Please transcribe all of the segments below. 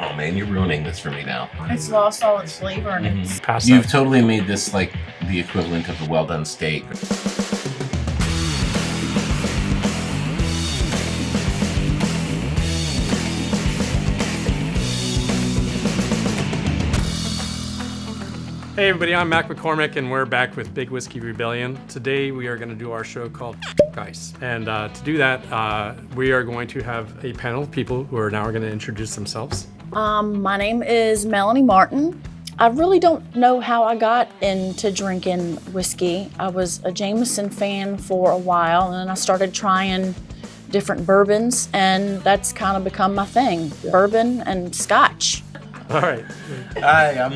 Oh man, you're ruining this for me now. It's lost all its flavor and it's Pass You've that. totally made this like the equivalent of a well done steak. Hey everybody, I'm Mac McCormick and we're back with Big Whiskey Rebellion. Today we are going to do our show called Ice. And to do that, we are going to have a panel of people who are now going to introduce themselves. My name is Melanie Martin. I really don't know how I got into drinking whiskey. I was a Jameson fan for a while, and then I started trying different bourbons, and that's kind of become my thing, bourbon and scotch. All right. Hi,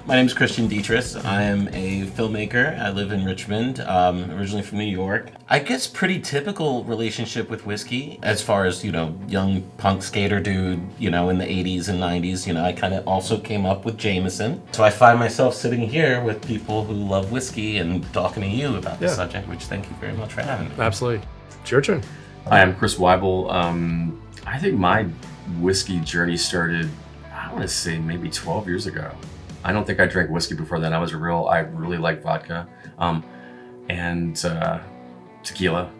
my name's Christian Dietrich. I am a filmmaker. I live in Richmond, originally from New York. I guess pretty typical relationship with whiskey as far as, young punk skater dude, in the 80s and 90s. I kind of also came up with Jameson. So I find myself sitting here with people who love whiskey and talking to you about the subject, which thank you very much for having me. Absolutely. It's your turn. Hi, I'm Chris Weibel. I think my whiskey journey started, I want to say maybe 12 years ago. I don't think I drank whiskey before then. I really liked vodka and tequila,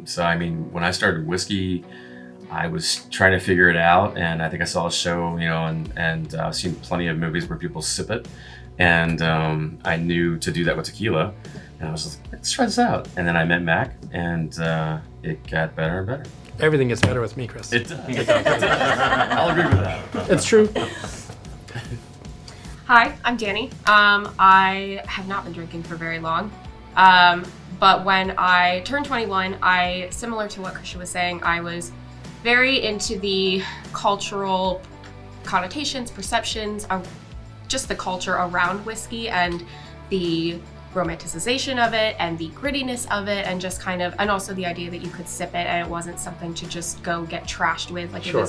so I mean, when I started whiskey, I was trying to figure it out, and I think I saw a show, and I've seen plenty of movies where people sip it, and I knew to do that with tequila, and I was like, let's try this out. And then I met Mac, and it got better and better. Everything gets better with me, Chris. It does. I'll agree with that. It's true. Hi, I'm Danny. I have not been drinking for very long. But when I turned 21, similar to what Christian was saying, I was very into the cultural connotations, perceptions of just the culture around whiskey and the romanticization of it and the grittiness of it, and just and also the idea that you could sip it and it wasn't something to just go get trashed with. Sure.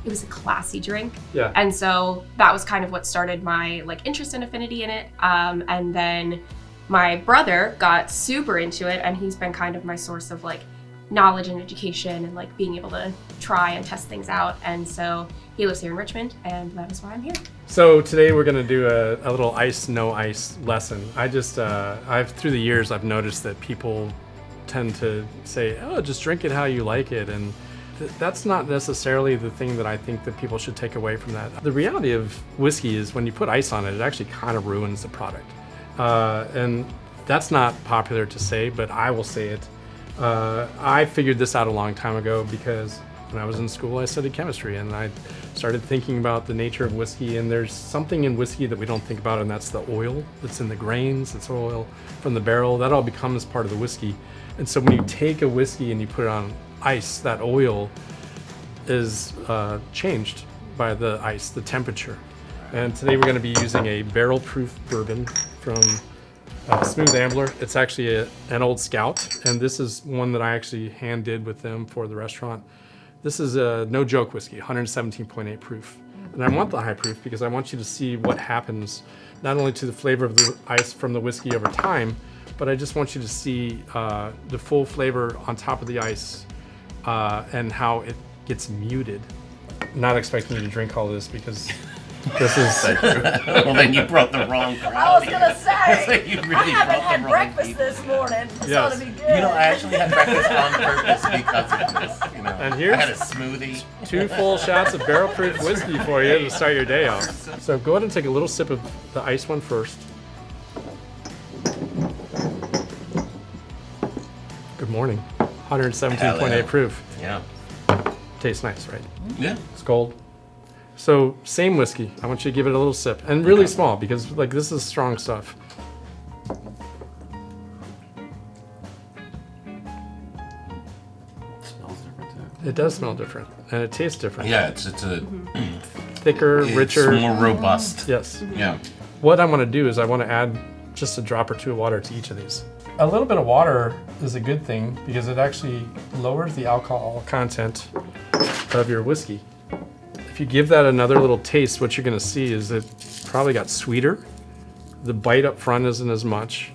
It was a classy drink. Yeah. And so that was kind of what started my interest and affinity in it. And then my brother got super into it, and he's been kind of my source of knowledge and education and being able to try and test things out. And so he lives here in Richmond, and that is why I'm here. So today we're going to do a little ice, no ice lesson. Through the years, I've noticed that people tend to say, oh, just drink it how you like it. And that's not necessarily the thing that I think that people should take away from that. The reality of whiskey is when you put ice on it, it actually kind of ruins the product. And that's not popular to say, but I will say it. I figured this out a long time ago because when I was in school, I studied chemistry, and I started thinking about the nature of whiskey, and there's something in whiskey that we don't think about, and that's the oil that's in the grains. It's oil from the barrel. That all becomes part of the whiskey. And so when you take a whiskey and you put it on ice, that oil is changed by the ice, the temperature. And today we're going to be using a barrel-proof bourbon from Smooth Ambler. It's actually an old Scout, and this is one that I actually hand did with them for the restaurant. This is a no joke whiskey, 117.8 proof. And I want the high proof because I want you to see what happens not only to the flavor of the ice from the whiskey over time, but I just want you to see the full flavor on top of the ice and how it gets muted. Not expecting you to drink all this because this is... Well, then you brought the wrong crowd. I was gonna say, You really I haven't brought had the wrong breakfast people. this morning, so Yes. to be good. I actually had breakfast on purpose because of this. And here's- I had a smoothie. 2 full shots of barrel-proof whiskey for you to start your day off. So go ahead and take a little sip of the ice one first. Good morning. 117.8 Hell yeah. proof. Yeah. Tastes nice, right? Yeah. It's cold. So same whiskey. I want you to give it a little sip, and really small because this is strong stuff. It smells different too. It does smell different, and it tastes different. Yeah, it's Thicker, richer. It's more robust. Yes. Yeah. What I want to do is I want to add just a drop or two of water to each of these. A little bit of water is a good thing because it actually lowers the alcohol content of your whiskey. If you give that another little taste, what you're going to see is it probably got sweeter. The bite up front isn't as much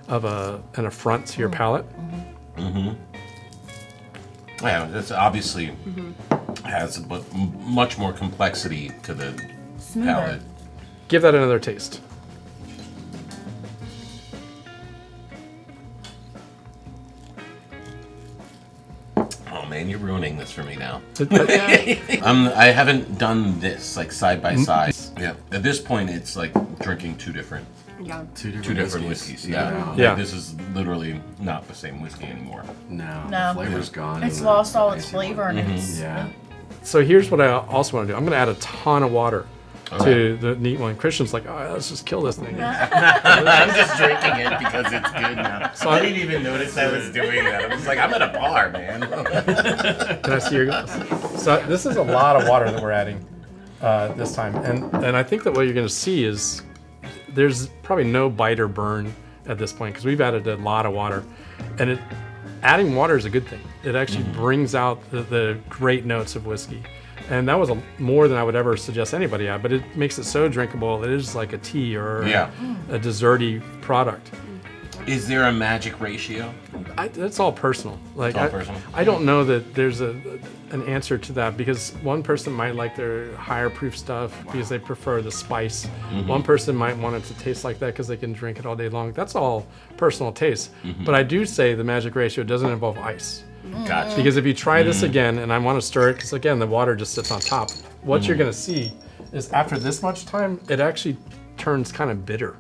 of an affront to your palate. Yeah, that's obviously has much more complexity to the palate. Give that another taste. Oh man, you're ruining this for me now. It- I haven't done this like side by side. Yeah. At this point, it's like drinking two different Yeah. two different whiskeys. Yeah. No. Like, Yeah. this is literally not the same whiskey anymore. No. No. The flavor's gone. It's and the lost all its icy flavor one. and it's Yeah. So here's what I also want to do. I'm going to add a ton of water to Okay. the neat one. Christian's like, oh, let's just kill this thing. I'm just drinking it because it's good now. So I didn't even notice I was doing that. I was like, I'm at a bar, man. Can I see your glass? So this is a lot of water that we're adding this time, and I think that what you're going to see is there's probably no bite or burn at this point because we've added a lot of water, and adding water is a good thing. It actually brings out the great notes of whiskey, and that was more than I would ever suggest anybody add. But it makes it so drinkable. It is like a tea or Yeah. a desserty product. Is there a magic ratio? It's all personal. Like all personal. I don't know that there's an answer to that because one person might like their higher proof stuff because they prefer the spice. One person might want it to taste like that because they can drink it all day long. That's all personal taste. But I do say the magic ratio doesn't involve ice. Gotcha. Because if you try this again, and I want to stir it, because again, the water just sits on top, what you're going to see is after this much time, it actually turns kind of bitter.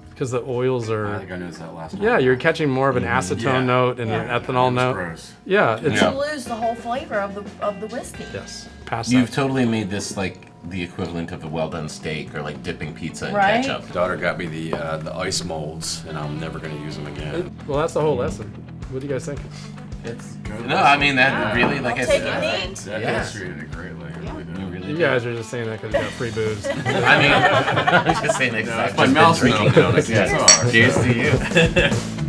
Because the oils I are, think I noticed that last time. yeah, you're catching more of an acetone Yeah. note and Yeah. an ethanol It's note. gross. Yeah, it's, Yeah. you lose the whole flavor of the whiskey. yes, past You've that. totally made this like the equivalent of a well-done steak or like dipping pizza in Right. ketchup. Daughter got me the ice molds, and I'm never gonna use them again. Well, that's the whole lesson. What do you guys think? It's no, I mean that really, like I I'll take said, it neat. That Yeah. illustrated it greatly. you really. You guys are just saying that because you got free booze. I mean, I was just saying that 'cause I've My just been mouth's drinking numb. those. Yeah. Sorry. Cheers to you.